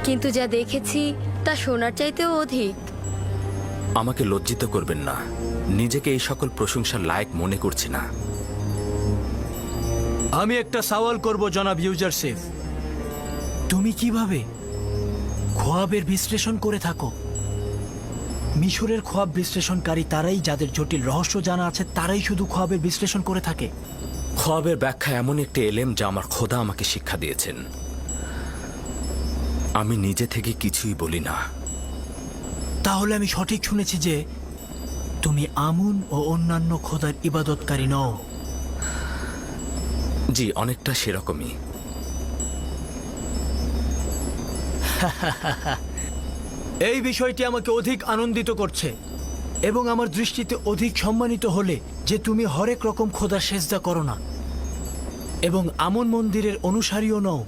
কিন্তু যা দেখেছি তা সোনার চাইতেও অধিক। আমাকে লজ্জিত করবেন না, নিজেকে এই সকল প্রশংসার লায়ক মনে করছি না। আমি একটা সওয়াল করব জনাব ইউজারসিফ, তুমি কিভাবে খোয়াবের বিশ্লেষণ করে থাকো? মিশরের খোয়াব বিশ্লেষণকারী তারাই, যাদের জটিল রহস্য জানা আছে, তারাই শুধু খোয়াবের বিশ্লেষণ করে থাকে। খোয়াবের ব্যাখ্যা এমন একটি এলেম যা আমার খোদা আমাকে শিক্ষা দিয়েছেন। আমি নিজে থেকে কিছুই বলি না। তাহলে আমি সঠিক শুনেছি যে তুমি আমুন ও অন্যান্য খোদার ইবাদতকারী নও? জি, অনেকটা সেরকমই। এই বিষয়টি আমাকে অধিক আনন্দিত করছে এবং আমার দৃষ্টিতে অধিক সম্মানিত হলে যে তুমি হরেক রকম খোদার সেজদা করো না এবং আমন মন্দিরের অনুসারীও নও।